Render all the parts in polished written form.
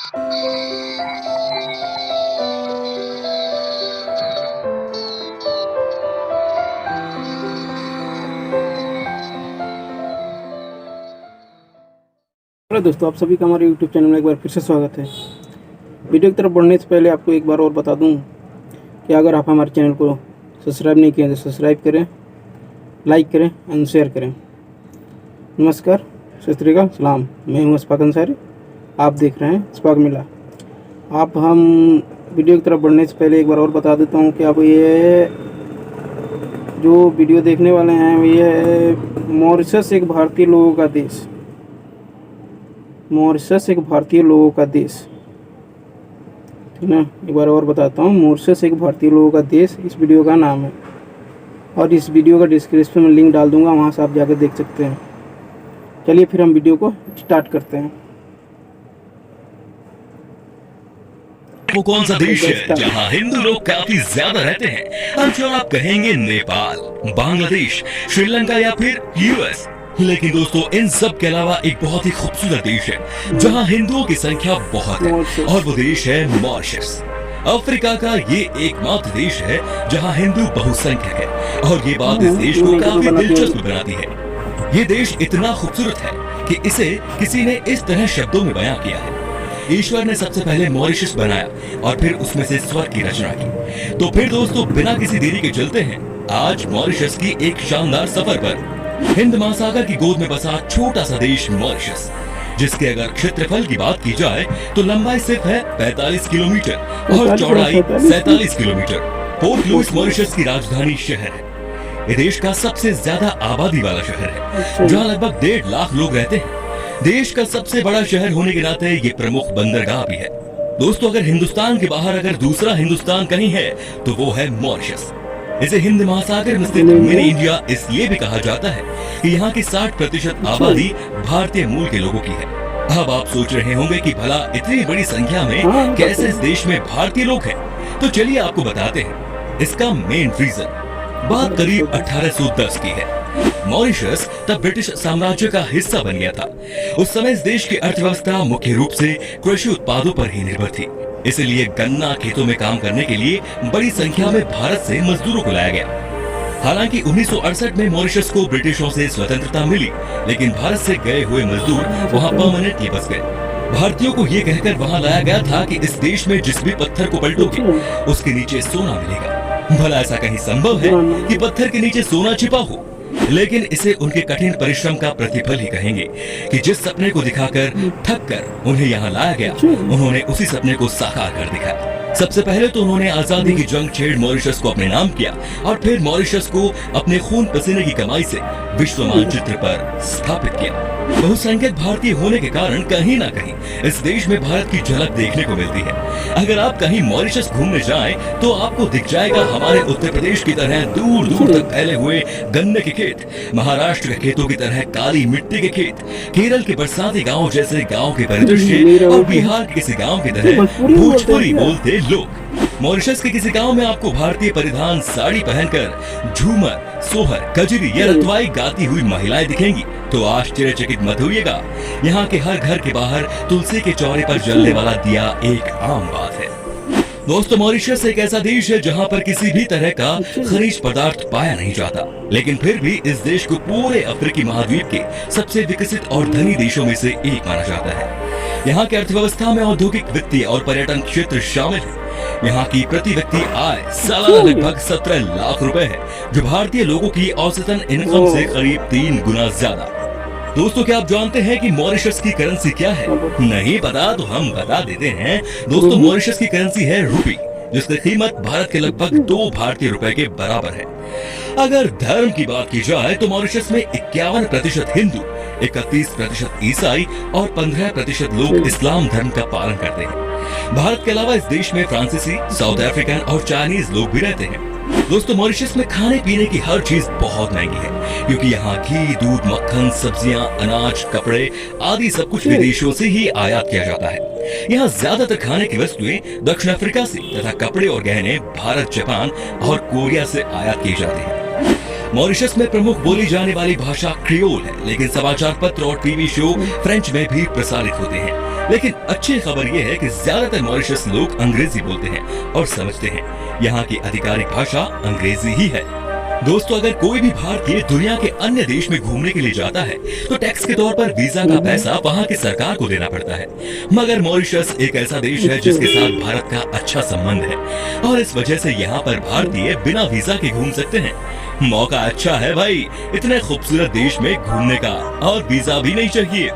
Hello दोस्तों, आप सभी का हमारे YouTube चैनल में एक बार फिर से स्वागत है। वीडियो की तरफ बढ़ने से पहले आपको एक बार और बता दूं कि अगर आप हमारे चैनल को सब्सक्राइब नहीं किए तो सब्सक्राइब करें, लाइक करें एंड शेयर करें। नमस्कार, सत श्री अकाल, सलाम। मैं हूं अशफाक अंसारी, आप देख रहे हैं अशफाक मिला। आप हम वीडियो की तरफ बढ़ने से पहले एक बार और बता देता हूं कि आप ये जो वीडियो देखने वाले हैं ये मॉरिशस एक भारतीय लोगों का देश, मॉरिशस एक भारतीय लोगों का देश, ठीक ना। एक बार और बताता हूँ, मॉरिशस एक भारतीय लोगों का देश इस वीडियो का नाम है, और इस वीडियो का डिस्क्रिप्शन में लिंक डाल दूंगा, वहाँ से आप जाकर देख सकते हैं। चलिए फिर हम वीडियो को स्टार्ट करते हैं। वो कौन सा देश है जहां हिंदू लोग काफी ज्यादा रहते हैं? हम श्योर आप कहेंगे नेपाल, बांग्लादेश, श्रीलंका या फिर यूएस। लेकिन दोस्तों, इन सब के अलावा एक बहुत ही खूबसूरत देश है जहां हिंदुओं की संख्या बहुत है, और वो देश है मॉरिशस। अफ्रीका का ये एकमात्र देश है जहां हिंदू बहुसंख्यक है, और ये बात इस देश को काफी दिलचस्प बनाती है। ये देश इतना खूबसूरत है कि इसे किसी ने इस तरह शब्दों में बयां किया है। ईश्वर ने सबसे पहले मॉरिशस बनाया और फिर उसमें से स्वर्ग की रचना की। तो फिर दोस्तों, बिना किसी देरी के चलते हैं आज मॉरिशस की एक शानदार सफर पर। हिंद महासागर की गोद में बसा छोटा सा देश मॉरिशस, जिसके अगर क्षेत्रफल की बात की जाए तो लंबाई सिर्फ है 45 किलोमीटर और चौड़ाई 47 किलोमीटर। पोर्ट लुइस मॉरिशस की राजधानी शहर है। ये देश का सबसे ज्यादा आबादी वाला शहर है, जहाँ लगभग 1.5 लाख लोग रहते हैं। देश का सबसे बड़ा शहर होने के नाते ये प्रमुख बंदरगाह भी है। दोस्तों, अगर हिंदुस्तान के बाहर अगर दूसरा हिंदुस्तान कहीं है तो वो है मॉरिशस। इसे हिंद महासागर में स्थित मिनी इंडिया इसलिए भी कहा जाता है कि यहाँ की 60% आबादी भारतीय मूल के लोगों की है। अब आप सोच रहे होंगे कि भला इतनी बड़ी संख्या में कैसे इस देश में भारतीय लोग हैं? तो चलिए आपको बताते हैं इसका मेन रीजन। बात करीब 1810 की है। मॉरिशस तब ब्रिटिश साम्राज्य का हिस्सा बन गया था। उस समय इस देश की अर्थव्यवस्था मुख्य रूप से कृषि उत्पादों पर ही निर्भर थी। इसलिए गन्ना खेतों में काम करने के लिए बड़ी संख्या में भारत से मजदूरों को लाया गया। हालांकि 1968 में मॉरिशस को ब्रिटिशों से स्वतंत्रता मिली, लेकिन भारत से गए हुए मजदूर वहां परमानेंटली बस गए। भारतीयों को ये कहकर वहां लाया गया था कि इस देश में जिस भी पत्थर को पलटोगे उसके नीचे सोना मिलेगा। भला ऐसा कहीं संभव है कि पत्थर के नीचे सोना छिपा हो? लेकिन इसे उनके कठिन परिश्रम का प्रतिफल ही कहेंगे कि जिस सपने को दिखाकर थक कर उन्हें यहाँ लाया गया, उन्होंने उसी सपने को साकार कर दिखाया। सबसे पहले तो उन्होंने आजादी की जंग छेड़ मॉरिशस को अपने नाम किया, और फिर मॉरिशस को अपने खून पसीने की कमाई से विश्व मानचित्र पर स्थापित किया। बहुसंख्यक भारतीय होने के कारण कहीं ना कहीं इस देश में भारत की झलक देखने को मिलती है। अगर आप कहीं मॉरिशस घूमने जाएं तो आपको दिख जाएगा हमारे उत्तर प्रदेश की तरह दूर दूर तक फैले हुए गन्ने के खेत, महाराष्ट्र के खेतों की तरह काली मिट्टी के खेत, केरल के बरसाती गाँव जैसे गाँव के परिदृश्य, और बिहार के किसी गाँव की तरह भोजपुरी बोलते लोग। मॉरिशस के किसी गांव में आपको भारतीय परिधान साड़ी पहनकर झूमर, सोहर, कजरी या रतवाई गाती हुई महिलाएं दिखेंगी तो आश्चर्यचकित मत होइएगा। यहाँ के हर घर के बाहर तुलसी के चौरे पर जलने वाला दिया एक आम बात है। दोस्तों, मॉरिशस एक ऐसा देश है जहाँ पर किसी भी तरह का खनिज पदार्थ पाया नहीं जाता, लेकिन फिर भी इस देश को पूरे अफ्रीकी महाद्वीप के सबसे विकसित और धनी देशों में से एक माना जाता है। यहाँ की अर्थव्यवस्था में औद्योगिक, वित्तीय और पर्यटन क्षेत्र शामिल है। यहाँ की प्रति व्यक्ति आय सालाना लगभग 17 लाख रुपए है, जो भारतीय लोगों की औसतन इनकम से करीब 3 गुना ज्यादा। दोस्तों, क्या आप जानते हैं कि मॉरिशस की करेंसी क्या है? नहीं पता तो हम बता देते हैं। दोस्तों, मॉरिशस की करेंसी है रुपी, जिसकी कीमत भारत के लगभग 2 भारतीय रुपए के बराबर है। अगर धर्म की बात की जाए तो मॉरिशस में 51% हिंदू, 31% ईसाई और 15% लोग इस्लाम धर्म का पालन करते हैं। भारत के अलावा इस देश में फ्रांसीसी, साउथ अफ्रीकन और चाइनीज लोग भी रहते हैं। दोस्तों, मॉरिशस में खाने पीने की हर चीज बहुत महंगी है, क्योंकि यहाँ घी, दूध, मक्खन, सब्जियां, अनाज, कपड़े आदि सब कुछ विदेशों से ही आयात किया जाता है। यहाँ ज्यादातर खाने की वस्तुएं दक्षिण अफ्रीका से तथा कपड़े और गहने भारत, जापान और कोरिया से आयात किए जाते हैं। मॉरिशस में प्रमुख बोली जाने वाली भाषा क्रियोल है, लेकिन समाचार पत्र और टीवी शो फ्रेंच में भी प्रसारित होते हैं। लेकिन अच्छी खबर यह है कि ज्यादातर मॉरिशस लोग अंग्रेजी बोलते हैं और समझते हैं। यहाँ की आधिकारिक भाषा अंग्रेजी ही है। दोस्तों, अगर कोई भी भारतीय दुनिया के अन्य देश में घूमने के लिए जाता है तो टैक्स के तौर पर वीजा का पैसा वहाँ की सरकार को देना पड़ता है। मगर मॉरिशस एक ऐसा देश है जिसके साथ भारत का अच्छा संबंध है और इस वजह से यहाँ पर भारतीय बिना वीजा के घूम सकते हैं। मौका अच्छा है भाई, इतने खूबसूरत देश में घूमने का, और वीजा भी नहीं चाहिए।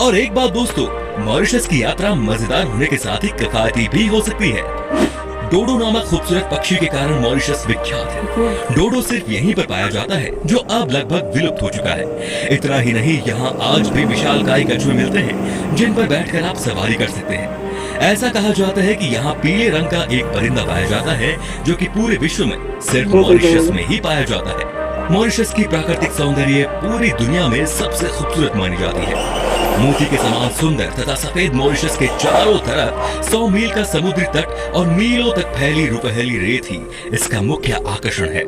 और एक बात दोस्तों, मॉरिशस की यात्रा मजेदार होने के साथ ही किफायती भी हो सकती है। डोडो नामक खूबसूरत पक्षी के कारण मॉरिशस विख्यात है। डोडो सिर्फ यहीं पर पाया जाता है, जो अब लगभग विलुप्त हो चुका है। इतना ही नहीं, यहाँ आज भी विशालकाय कछुए मिलते हैं जिन पर बैठकर आप सवारी कर सकते हैं। ऐसा कहा जाता है कि यहाँ पीले रंग का एक परिंदा पाया जाता है जो कि पूरे विश्व में सिर्फ मॉरिशस में ही पाया जाता है। मॉरिशस की प्राकृतिक सौंदर्य पूरी दुनिया में सबसे खूबसूरत मानी जाती है। मोती के समान सुंदर तथा सफेद मॉरिशस के चारों तरफ 100 मील का समुद्री तट और मीलों तक फैली रुपहली रेत ही इसका मुख्य आकर्षण है।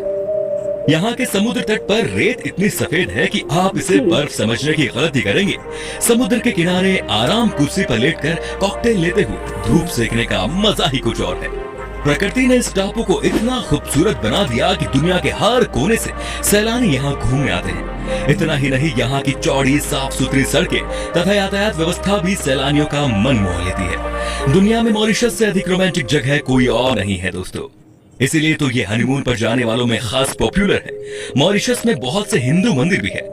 यहाँ के समुद्र तट पर रेत इतनी सफेद है कि आप इसे बर्फ समझने की गलती करेंगे। समुद्र के किनारे आराम कुर्सी पर लेटकर कॉकटेल लेते हुए धूप सेकने का मजा ही कुछ और है। प्रकृति ने इस टापू को इतना खूबसूरत बना दिया कि दुनिया के हर कोने से सैलानी यहाँ घूमने आते हैं। इतना ही नहीं, यहाँ की चौड़ी साफ सुथरी सड़कें तथा यातायात व्यवस्था भी सैलानियों का मन मोह लेती है। दुनिया में मॉरिशस से अधिक रोमांटिक जगह कोई और नहीं है दोस्तों, इसीलिए तो ये हनीमून पर जाने वालों में खास पॉपुलर है। मॉरिशस में बहुत से हिंदू मंदिर भी है।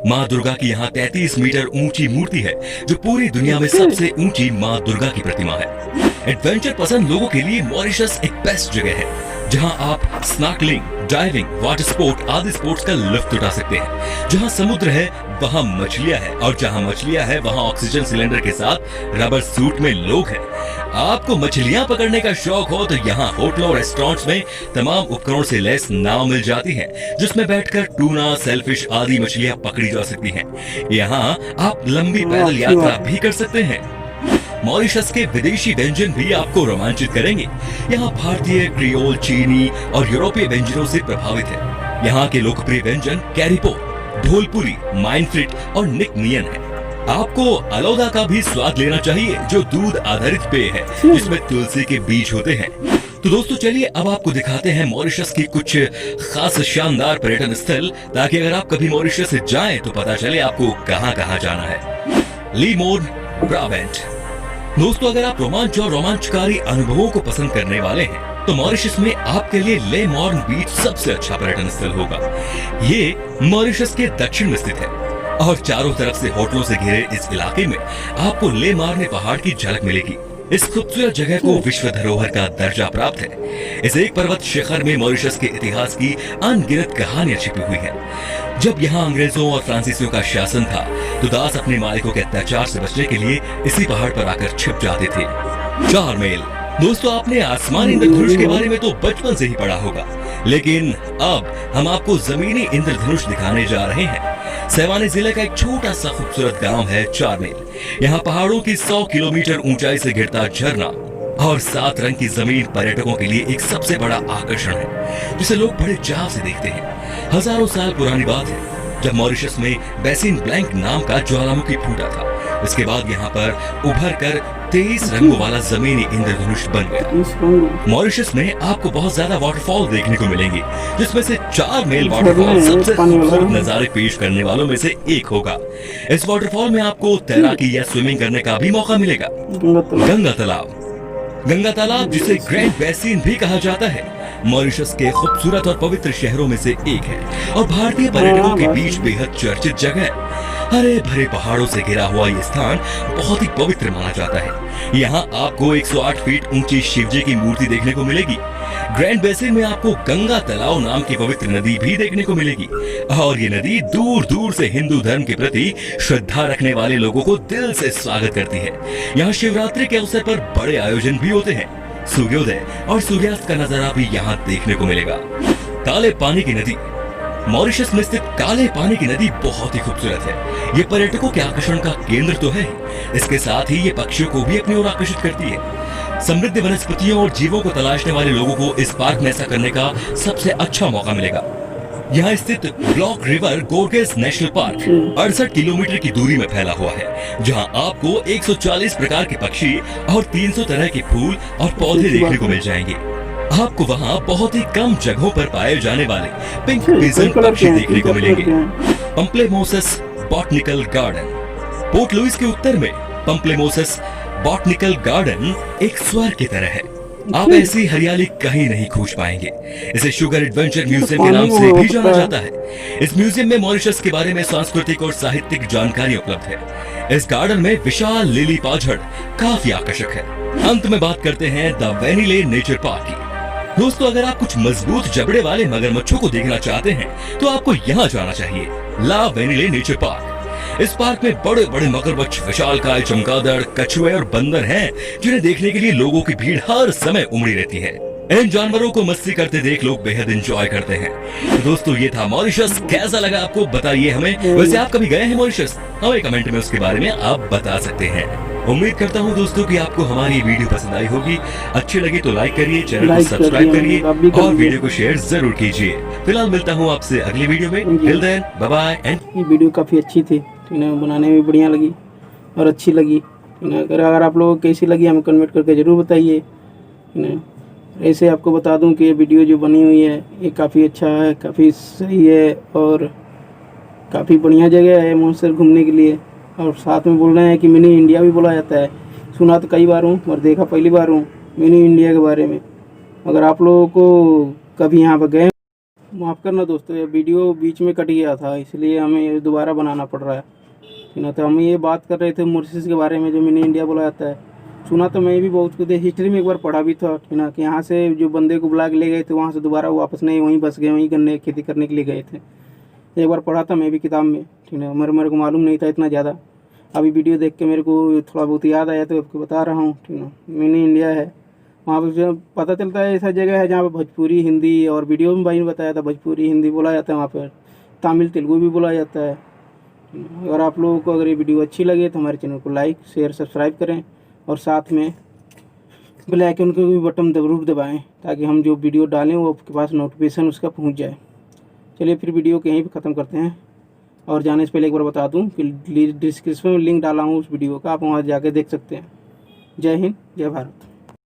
माँ दुर्गा की यहाँ 33 मीटर ऊंची मूर्ति है जो पूरी दुनिया में सबसे ऊंची माँ दुर्गा की प्रतिमा है। एडवेंचर पसंद लोगों के लिए मॉरिशस एक बेस्ट जगह है जहां आप स्नॉर्कलिंग, डाइविंग, वाटर स्पोर्ट आदि स्पोर्ट्स का लुत्फ उठा सकते हैं। जहां समुद्र है वहां मछलियां हैं और जहां मछलियां हैं वहां ऑक्सीजन सिलेंडर के साथ रबर सूट में लोग हैं। आपको मछलियां पकड़ने का शौक हो तो यहाँ होटलों और रेस्टोरेंट्स में तमाम उपकरणों से लैस नाव मिल जाती है जिसमें बैठकर टूना, सेलफिश आदि मछलियां पकड़ी जा सकती हैं। यहाँ आप लंबी पैदल यात्रा भी कर सकते हैं। मॉरिशस के विदेशी व्यंजन भी आपको रोमांचित करेंगे। यहाँ भारतीय, क्रियोल, चीनी और यूरोपीय व्यंजनों से प्रभावित है। यहाँ के लोकप्रिय व्यंजन कैरिपो, ढोलपुरी, माइनफ्रिट और निक नियन है। आपको अलोदा का भी स्वाद लेना चाहिए जो दूध आधारित पेय है जिसमें तुलसी के बीज होते हैं। तो दोस्तों चलिए अब आपको दिखाते हैं मॉरिशस की कुछ खास शानदार पर्यटन स्थल, ताकि अगर आप कभी मॉरिशस जाएं तो पता चले आपको कहां कहां जाना है। लीमोर्न ब्राबेंट। दोस्तों, अगर आप रोमांच और रोमांचकारी अनुभवों को पसंद करने वाले हैं तो मॉरिशस में आपके लिए लेमॉर्न बीच सबसे अच्छा पर्यटन स्थल होगा। ये मॉरिशस के दक्षिण में स्थित है और चारों तरफ से होटलों से घिरे इस इलाके में आपको लेमॉर्न पहाड़ की झलक मिलेगी। इस खूबसूरत जगह को विश्व धरोहर का दर्जा प्राप्त है। इस एक पर्वत शिखर में मॉरिशस के इतिहास की अनगिनत कहानियां छिपी हुई है। जब यहाँ अंग्रेजों और फ्रांसीसियों का शासन था तो दास अपने मालिकों के अत्याचार से बचने के लिए इसी पहाड़ पर आकर छिप जाते थे। 4 मील। दोस्तों, आपने आसमानी इंद्रधनुष के बारे में तो बचपन से ही पढ़ा होगा, लेकिन अब हम आपको जमीनी इंद्रधनुष दिखाने जा रहे हैं। सेवानी जिले का एक छोटा सा खूबसूरत गांव है 4 मील। यहाँ पहाड़ों की 100 किलोमीटर ऊंचाई से गिरता झरना और 7 रंग की जमीन पर्यटकों के लिए एक सबसे बड़ा आकर्षण है जिसे लोग बड़े चाव से देखते हैं। हजारों साल पुरानी बात है जब मॉरिशस में बेसिन ब्लैंक नाम का ज्वालामुखी फूटा था। इसके बाद यहाँ पर उभर कर 23 रंगों वाला जमीनी इंद्रधनुष बन गया। मॉरिशस में आपको बहुत ज्यादा वाटरफॉल देखने को मिलेंगे, जिसमें से 4 मील वाटरफॉल सबसे खूबसूरत नजारे पेश करने वालों में से एक होगा। इस वाटरफॉल में आपको तैराकी या स्विमिंग करने का भी मौका मिलेगा। गंगा तालाब। गंगा तालाब, जिसे ग्रैंड बेसिन भी कहा जाता है, मॉरिशस के खूबसूरत और पवित्र शहरों में से एक है और भारतीय पर्यटकों के बीच बेहद चर्चित जगह है। हरे भरे पहाड़ों से घिरा हुआ ये स्थान बहुत ही पवित्र माना जाता है। यहाँ आपको 108 फीट ऊंची शिवजी की मूर्ति देखने को मिलेगी। ग्रैंड बेसिन में आपको गंगा तालाब नाम की पवित्र नदी भी देखने को मिलेगी और ये नदी दूर दूर से हिंदू धर्म के प्रति श्रद्धा रखने वाले लोगों को दिल से स्वागत करती है। यहाँ शिवरात्रि के अवसर पर बड़े आयोजन भी होते हैं। सूर्योदय और सूर्यास्त का नजारा भी यहाँ देखने को मिलेगा। काले पानी की नदी। मॉरिशस में स्थित काले पानी की नदी बहुत ही खूबसूरत है। ये पर्यटकों के आकर्षण का केंद्र तो है, इसके साथ ही ये पक्षियों को भी अपनी ओर आकर्षित करती है। समृद्ध वनस्पतियों और जीवों को तलाशने वाले लोगों को इस पार्क में ऐसा करने का सबसे अच्छा मौका मिलेगा। यहाँ स्थित block river gorges national park 68 kilometre की दूरी में फैला हुआ है, जहाँ आपको 140 प्रकार के पक्षी और 300 तरह के फूल और पौधे देखने को मिल जाएंगे। आपको वहाँ बहुत ही कम जगहों पर पाए जाने वाले पिंक पिजन पक्षी देखने को मिलेंगे। पम्प्लेमोसस बॉटनिकल गार्डन। पोर्ट लुइस के उत्तर में पम्प्लेमोसस बॉटनिकल गार्डन एक स्वर्ग की तरह है। आप ऐसी हरियाली कहीं नहीं खोज पाएंगे। इसे शुगर एडवेंचर म्यूजियम के नाम से भी जाना जाता है। इस म्यूजियम में मॉरिशस के बारे में सांस्कृतिक और साहित्यिक जानकारी उपलब्ध है। इस गार्डन में विशाल लिली पाझड़ काफी आकर्षक है। अंत में बात करते हैं द वेनिले नेचर पार्क की। दोस्तों, अगर आप कुछ मजबूत जबड़े वाले मगरमच्छों को देखना चाहते हैं तो आपको यहाँ जाना चाहिए, ला वेनिले नेचर पार्क। इस पार्क में बड़े बड़े मगरमच्छ, विशालकाय चमगादड़, कछुए और बंदर हैं, जिन्हें देखने के लिए लोगों की भीड़ हर समय उमड़ी रहती है। इन जानवरों को मस्ती करते देख लोग बेहद एंजॉय करते हैं। तो दोस्तों, ये था मॉरिशस। कैसा लगा आपको बताइए हमें। वैसे आप कभी गए हैं मॉरिशस? हमें कमेंट में उसके बारे में आप बता सकते हैं। उम्मीद करता हूँ दोस्तों कि आपको हमारी वीडियो पसंद आई होगी। अच्छी लगी तो लाइक करिए, चैनल को सब्सक्राइब करिए और वीडियो को शेयर जरूर कीजिए। फिलहाल मिलता हूँ आपसे अगली वीडियो में। Till then bye bye. ये वीडियो काफ़ी अच्छी थी, ठीक है, बनाने में बढ़िया लगी और अच्छी लगी, ठीक है। अगर आप लोगों को कैसी लगी हमें कमेंट करके ज़रूर बताइए, ठीक है। ऐसे आपको बता दूं कि ये वीडियो जो बनी हुई है ये काफ़ी अच्छा है, काफ़ी सही है और काफ़ी बढ़िया जगह है मॉरिशस घूमने के लिए। और साथ में बोल रहे हैं कि मिनी इंडिया भी बोला जाता है। सुना तो कई बार हूँ और देखा पहली बार हूँ मिनी इंडिया के बारे में। अगर आप लोगों को कभी यहाँ पर गए, माफ़ करना दोस्तों, ये वीडियो बीच में कट गया था, इसलिए हमें ये दोबारा बनाना पड़ रहा है, ठीक है। तो हम ये बात कर रहे थे मॉरिशस के बारे में, जो मिनी इंडिया बोला जाता है। सुना तो मैं भी बहुत कुछ हिस्ट्री में एक बार पढ़ा भी था, ठीक है, कि यहाँ से जो बंदे को बुला के ले गए थे वहाँ से दोबारा वापस नहीं, वहीं बस गए, वहीं गन्ने खेती करने के लिए गए थे। एक बार पढ़ा था मैं भी किताब में, ठीक है। मेरे को मालूम नहीं था इतना ज़्यादा। अभी वीडियो देख के मेरे को थोड़ा बहुत याद आया तो आपको बता रहा हूँ, ठीक है। मिनी इंडिया है, वहाँ पर जो पता चलता है ऐसा जगह है जहाँ पर भोजपुरी, हिंदी, और वीडियो में भाई ने बताया था भोजपुरी हिंदी बोला जाता है वहाँ पर, तमिल तेलुगु भी बोला जाता है। अगर आप लोगों को अगर ये वीडियो अच्छी लगे तो हमारे चैनल को लाइक शेयर सब्सक्राइब करें और साथ में बेल आइकन को भी बटन जरूर दबाएं ताकि हम जो वीडियो डालें वो आपके पास नोटिफिकेशन उसका पहुँच जाए। चलिए फिर वीडियो को यहीं पर ख़त्म करते हैं। और जाने से पहले एक बार बता दूं कि डिस्क्रिप्शन में लिंक डाला हूँ उस वीडियो का, आप वहाँ जाके देख सकते हैं। जय हिंद, जय भारत।